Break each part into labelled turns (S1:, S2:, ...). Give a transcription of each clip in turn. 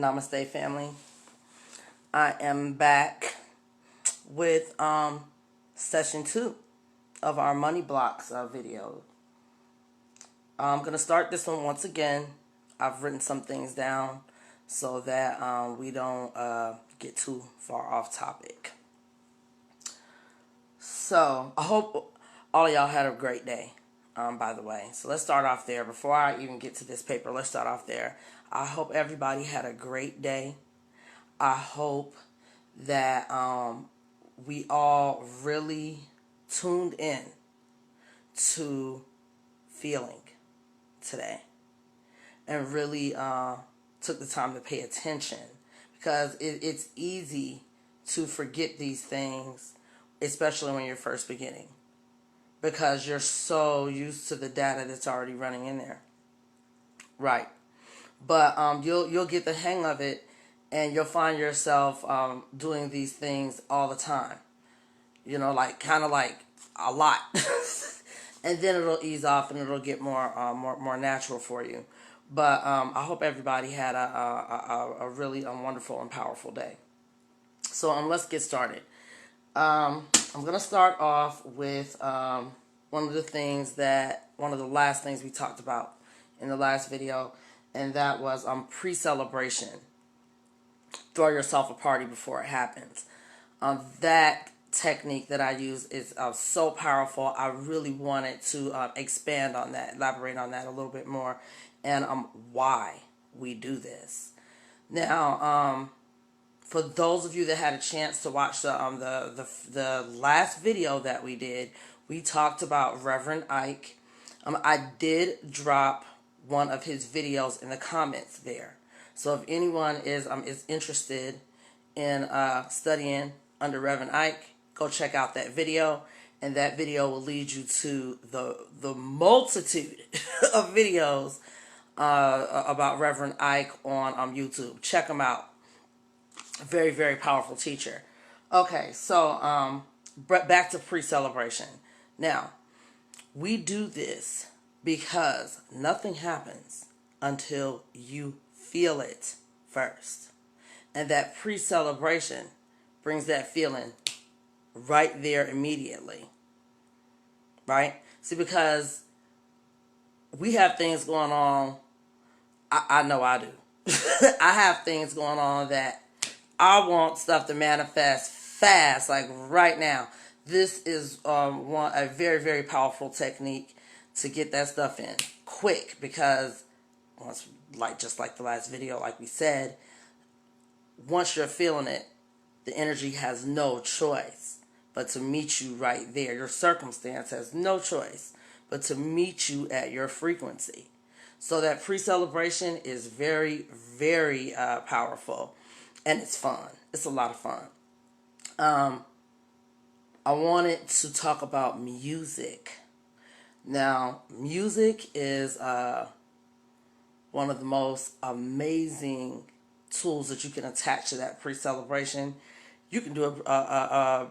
S1: Namaste, family. I am back with session 2 of our money blocks video. I'm going to start this one once again. I've written some things down so that we don't get too far off topic. So I hope all of y'all had a great day, by the way. So let's start off there. Before I even get to this paper, let's start off there. I hope everybody had a great day. I hope that we all really tuned in to feeling today and really took the time to pay attention, because it's easy to forget these things, especially when you're first beginning, because you're so used to the data that's already running in there, right? But you'll get the hang of it, and you'll find yourself doing these things all the time. You know, like kind of like a lot, and then it'll ease off and it'll get more natural for you. But I hope everybody had a really wonderful and powerful day. So let's get started. I'm gonna start off with one of the last things we talked about in the last video, and that was pre-celebration. Throw yourself a party before it happens. That technique that I use is so powerful. I really wanted to expand on that, elaborate on that a little bit more, and why we do this. Now, for those of you that had a chance to watch the last video that we did, we talked about Reverend Ike. I did drop one of his videos in the comments there. So if anyone is interested in studying under Reverend Ike, go check out that video, and that video will lead you to the multitude of videos about Reverend Ike on YouTube. Check them out. Very, very powerful teacher. Okay, so back to pre-celebration. Now, we do this because nothing happens until you feel it first. And that pre-celebration brings that feeling right there immediately. Right? See, because we have things going on, I know I do. I have things going on that I want stuff to manifest fast, like right now. This is a very, very powerful technique to get that stuff in quick, because just like the last video, like we said, once you're feeling it, the energy has no choice but to meet you right there. Your circumstance has no choice but to meet you at your frequency. So that pre-celebration is very, very powerful, and it's fun. It's a lot of fun. I wanted to talk about music. Now, music is one of the most amazing tools that you can attach to that pre-celebration. You can do a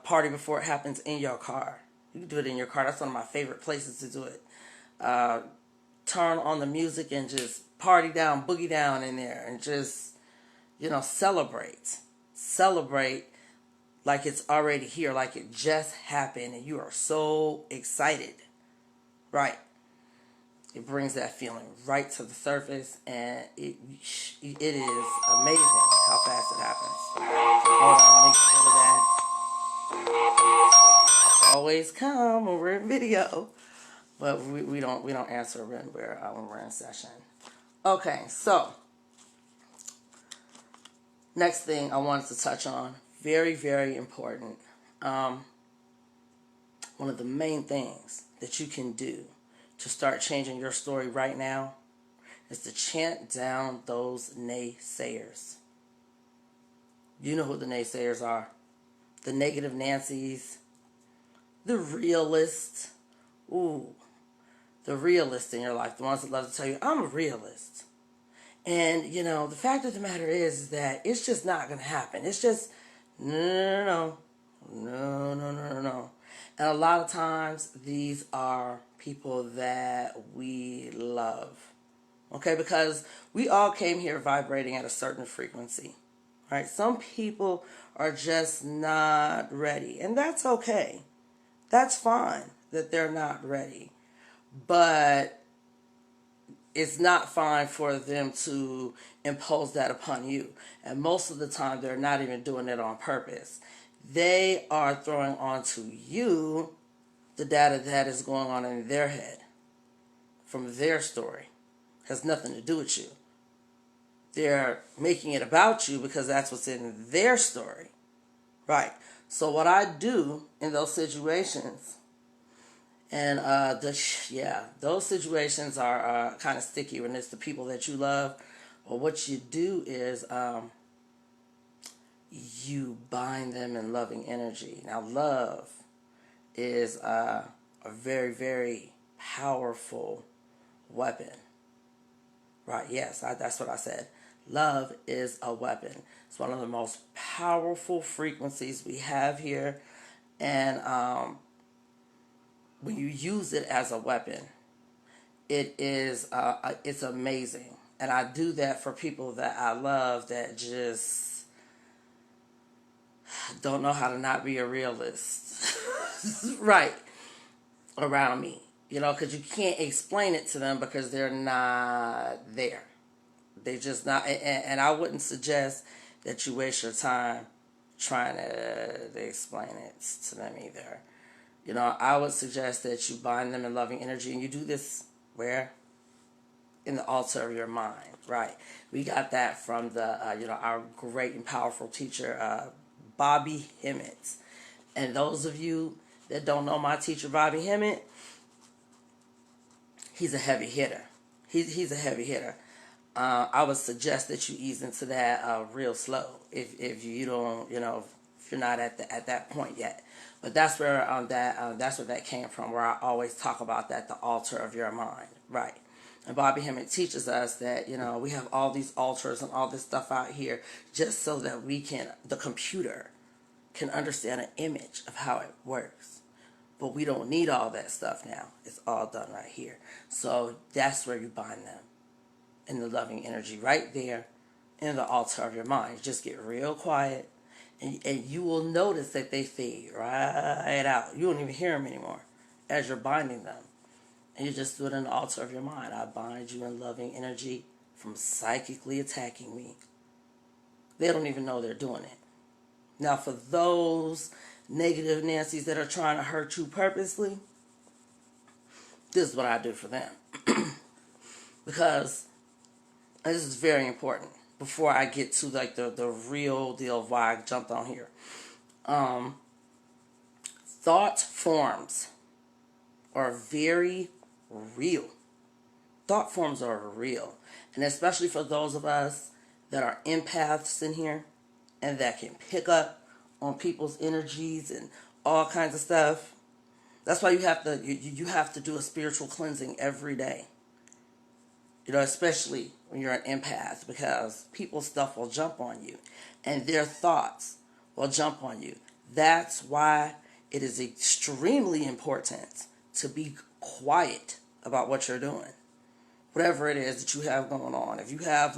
S1: party before it happens in your car. You can do it in your car. That's one of my favorite places to do it. Turn on the music and just party down, boogie down in there, and just, celebrate. Celebrate like it's already here, like it just happened, and you are so excited. Right. It brings that feeling right to the surface, and it is amazing how fast it happens. Hold on, let me get rid of that. Always come when we're in video, but we don't answer when we're in session. Okay, so next thing I wanted to touch on, very, very important. One of the main things that you can do to start changing your story right now is to chant down those naysayers. You know who the naysayers are. The negative Nancys. The realists. Ooh. The realists in your life. The ones that love to tell you, I'm a realist. And, the fact of the matter is that it's just not going to happen. It's just, no. And a lot of times, these are people that we love. Okay, because we all came here vibrating at a certain frequency. Right? Some people are just not ready, and that's okay. That's fine that they're not ready. But it's not fine for them to impose that upon you. And most of the time, they're not even doing it on purpose. They are throwing onto you the data that is going on in their head from their story. It has nothing to do with you. They're making it about you because that's what's in their story. Right. So what I do in those situations, and those situations are kind of sticky when it's the people that you love. Well, what you do is you bind them in loving energy. Now, love is a very, very powerful weapon. Right, yes, that's what I said. Love is a weapon. It's one of the most powerful frequencies we have here. And when you use it as a weapon, it's amazing. And I do that for people that I love that just don't know how to not be a realist. Right, around me. Because you can't explain it to them because they're not there. They just not, and I wouldn't suggest that you waste your time trying to explain it to them either. I would suggest that you bind them in loving energy, and you do this where? In the altar of your mind, right? We got that from our great and powerful teacher, Bobby Hemmett. And those of you that don't know my teacher, Bobby Hemmett, he's a heavy hitter. He's a heavy hitter. I would suggest that you ease into that real slow if you don't, if you're not at that point yet. But that's where that's where that came from. Where I always talk about that, the altar of your mind, right? And Bobby Hemmett teaches us that we have all these altars and all this stuff out here just so that the computer can understand an image of how it works. But we don't need all that stuff now. It's all done right here. So that's where you bind them in the loving energy, right there in the altar of your mind. Just get real quiet, and you will notice that they fade right out. You won't even hear them anymore as you're binding them. And you just do it in the altar of your mind. I bind you in loving energy from psychically attacking me. They don't even know they're doing it. Now, for those negative Nancys that are trying to hurt you purposely, this is what I do for them. Because this is very important before I get to the real deal of why I jumped on here. Thought forms are very real. Thought forms are real. And especially for those of us that are empaths in here and that can pick up on people's energies and all kinds of stuff. That's why you have to do a spiritual cleansing every day. Especially when you're an empath, because people's stuff will jump on you and their thoughts will jump on you. That's why it is extremely important to be quiet about what you're doing. Whatever it is that you have going on. If you have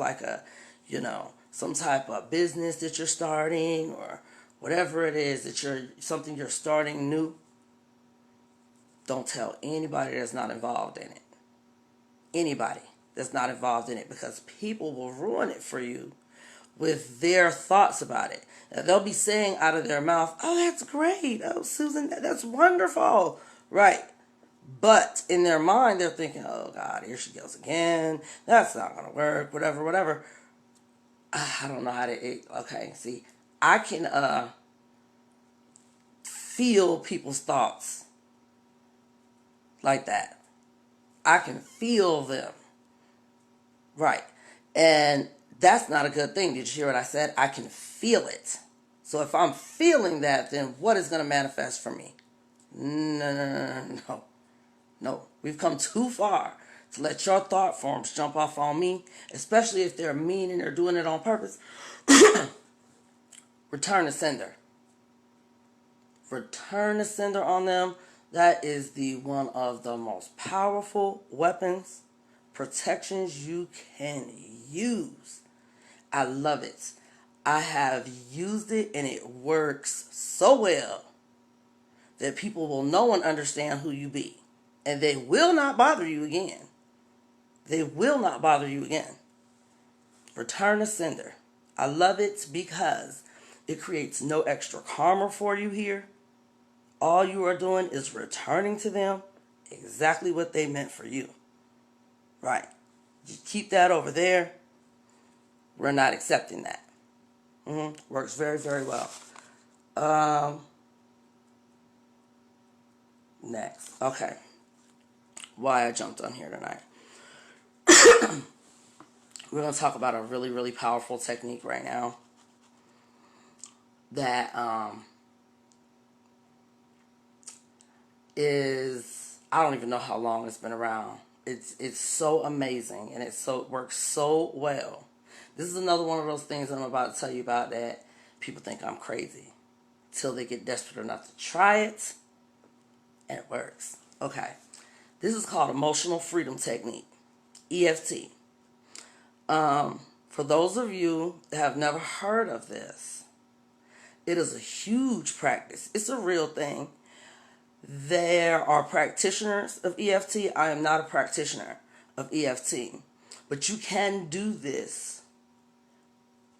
S1: some type of business that you're starting, or whatever it is that something you're starting new, don't tell anybody that's not involved in it. Anybody that's not involved in it, because people will ruin it for you with their thoughts about it. Now, they'll be saying out of their mouth, "Oh, that's great. Oh, Susan, that's wonderful." Right. But in their mind, they're thinking, "Oh, God, here she goes again. That's not going to work, whatever. I don't know how to... Okay, see, I can feel people's thoughts like that. I can feel them. Right. And that's not a good thing. Did you hear what I said? I can feel it. So if I'm feeling that, then what is going to manifest for me? No. We've come too far to let your thought forms jump off on me, especially if they're mean and they're doing it on purpose. Return to sender. Return to sender on them. That is one of the most powerful weapons protections you can use. I love it. I have used it and it works so well that people will know and understand who you be. And they will not bother you again. They will not bother you again. Return to sender. I love it because it creates no extra karma for you here. All you are doing is returning to them exactly what they meant for you. Right. You keep that over there. We're not accepting that. Works very, very well. Next. Okay. Why I jumped on here tonight. We're going to talk about a really, really powerful technique right now that is, I don't even know how long it's been around. It's so amazing, and it works so well. This is another one of those things I'm about to tell you about that people think I'm crazy till they get desperate enough to try it, and it works. Okay. This is called Emotional Freedom Technique, EFT. For those of you that have never heard of this, it is a huge practice. It's a real thing. There are practitioners of EFT. I am not a practitioner of EFT, but you can do this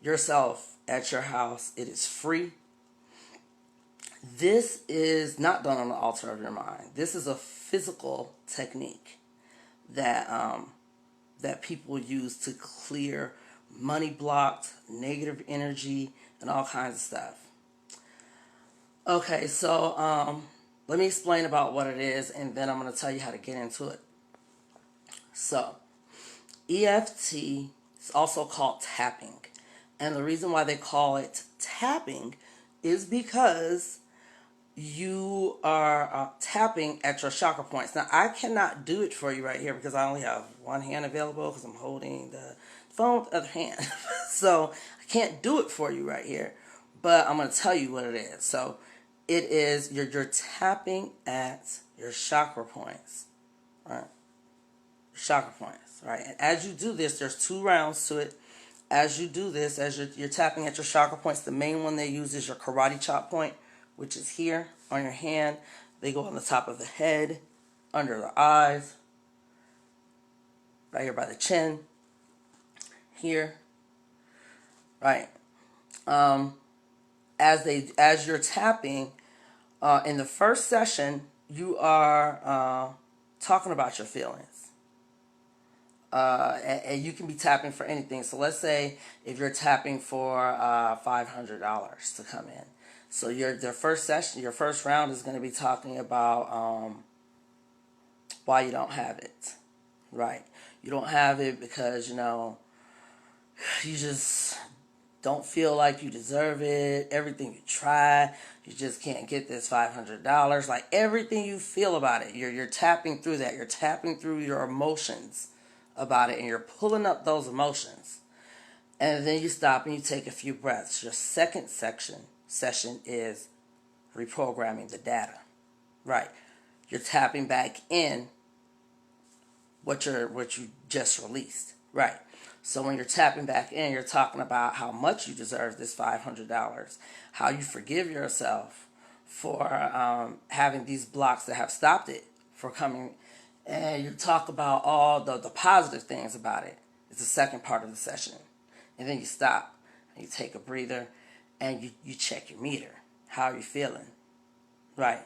S1: yourself at your house. It is free. This is not done on the altar of your mind. This is a physical technique that that people use to clear money blocked, negative energy, and all kinds of stuff. Okay, so let me explain about what it is, and then I'm going to tell you how to get into it. So, EFT is also called tapping. And the reason why they call it tapping is because you are tapping at your chakra points. Now, I cannot do it for you right here because I only have one hand available because I'm holding the phone with the other hand. So, I can't do it for you right here. But I'm going to tell you what it is. So, it is, you're tapping at your chakra points. Right? Chakra points. Right? And as you do this, there's 2 rounds to it. As you do this, as you're tapping at your chakra points, the main one they use is your karate chop point, which is here on your hand. They go on the top of the head, under the eyes, right here by the chin, here, right. As you're tapping, in the first session, you are talking about your feelings. And you can be tapping for anything. So let's say if you're tapping for $500 to come in. So your first session, your first round is going to be talking about why you don't have it. Right. You don't have it because, you just don't feel like you deserve it. Everything you try, you just can't get this $500. Like everything you feel about it, you're tapping through that. You're tapping through your emotions about it, and you're pulling up those emotions. And then you stop and you take a few breaths. Your second session is reprogramming the data. Right. You're tapping back in what you just released. Right. So when you're tapping back in, you're talking about how much you deserve this $500, how you forgive yourself for having these blocks that have stopped it from coming. And you talk about all the positive things about it. It's the second part of the session. And then you stop and you take a breather and you check your meter. How are you feeling? Right.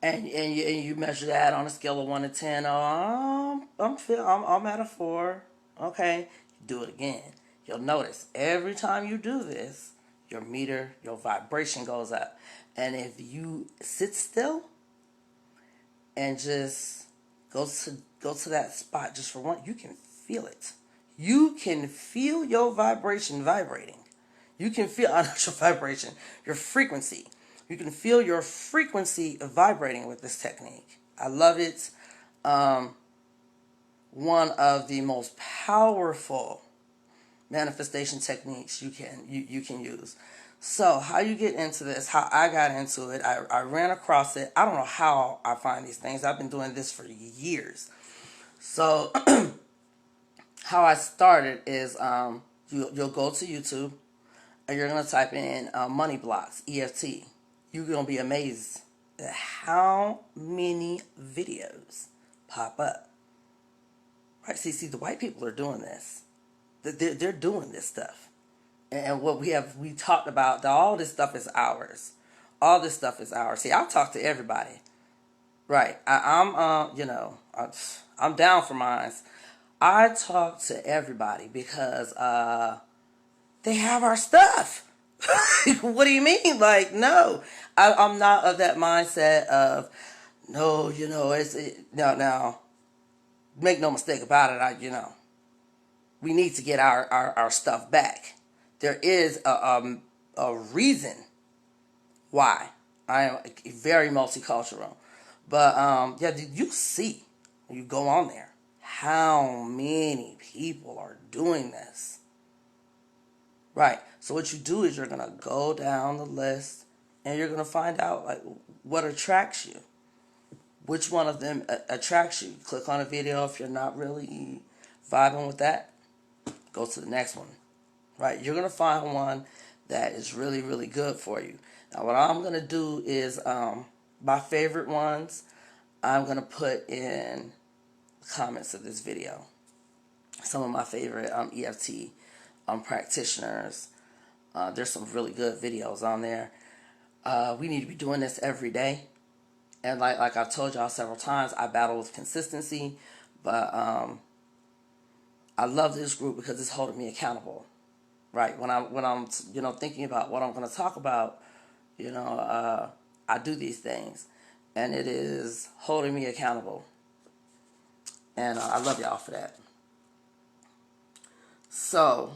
S1: And you measure that on a scale of 1 to 10. Oh, I'm at a 4. Okay. Do it again. You'll notice every time you do this, your meter, your vibration goes up. And if you sit still and just go to that spot just for one, you can feel it. You can feel your vibration vibrating. You can feel not your vibration, your frequency. You can feel your frequency vibrating with this technique. I love it. One of the most powerful manifestation techniques you can use. So how you get into this, how I got into it, I ran across it. I don't know how I find these things. I've been doing this for years. So how I started is you'll go to YouTube and you're gonna type in money blocks EFT. You're gonna be amazed at how many videos pop up. Right? See, the white people are doing this. They're doing this stuff, and what we talked about. All this stuff is ours. All this stuff is ours. See, I'll talk to everybody. Right? I'm down for mine. I talk to everybody because they have our stuff. What do you mean? Like, no, I'm not of that mindset of no. No. Make no mistake about it. We need to get our stuff back. There is a reason why I am very multicultural, but you see when you go on there how many people are doing this. Right. So what you do is you're gonna go down the list and you're gonna find out like what attracts you. Which one of them attracts you? Click on a video. If you're not really vibing with that, go to the next one. Right? You're gonna find one that is really, really good for you. Now, what I'm gonna do is my favorite ones. I'm gonna put in the comments of this video. Some of my favorite EFT practitioners. There's some really good videos on there. We need to be doing this every day. And like I've told y'all several times, I battle with consistency, but I love this group because it's holding me accountable. Right? When I'm thinking about what I'm going to talk about, I do these things, and it is holding me accountable. And I love y'all for that. So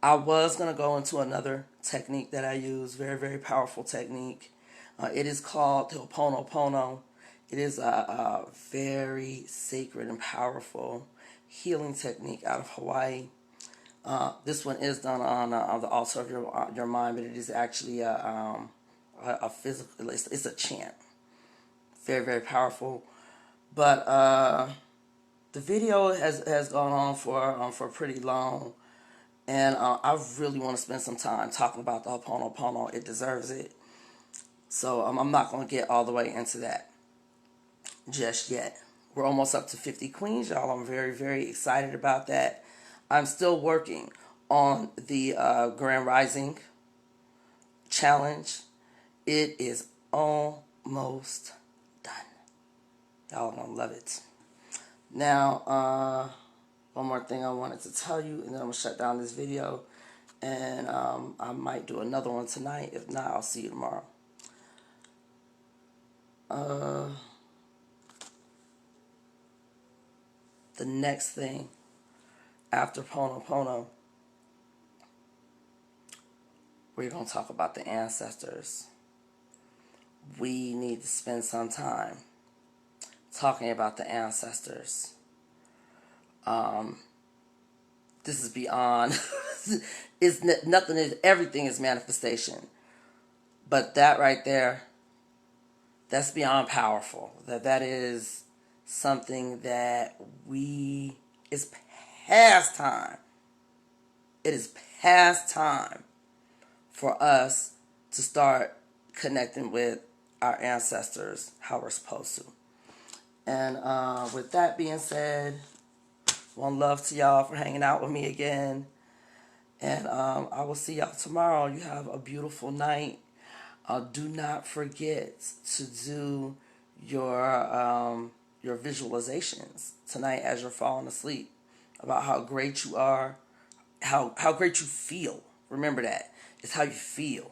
S1: I was going to go into another technique that I use, very, very powerful technique. It is called the Ho'oponopono. It is a very sacred and powerful healing technique out of Hawaii. This one is done on the altar of your mind, but it is actually a physical. It's a chant. Very, very powerful. But the video has gone on for pretty long. And I really want to spend some time talking about the Ho'oponopono. It deserves it. So I'm not going to get all the way into that just yet. We're almost up to 50 queens, y'all. I'm very, very excited about that. I'm still working on the Grand Rising challenge. It is almost done. Y'all are going to love it. Now, one more thing I wanted to tell you, and then I'm going to shut down this video. And I might do another one tonight. If not, I'll see you tomorrow. The next thing after Ho'oponopono, we're going to talk about the ancestors. We need to spend some time talking about the ancestors. This is beyond, everything is manifestation. But that right there, that's beyond powerful. That is something that it's past time. It is past time for us to start connecting with our ancestors how we're supposed to. And with that being said, one love to y'all for hanging out with me again. And I will see y'all tomorrow. You have a beautiful night. Do not forget to do your visualizations tonight as you're falling asleep about how great you are, how great you feel. Remember that. It's how you feel.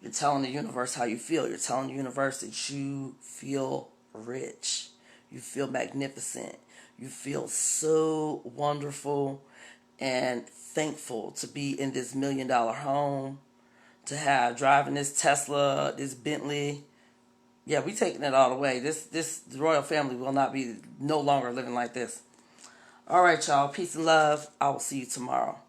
S1: You're telling the universe how you feel. You're telling the universe that you feel rich. You feel magnificent. You feel so wonderful and thankful to be in this $1 million home, to have driving this Tesla, this Bentley. Yeah, we taking it all the way. The royal family will not be no longer living like this. All right, y'all. Peace and love. I will see you tomorrow.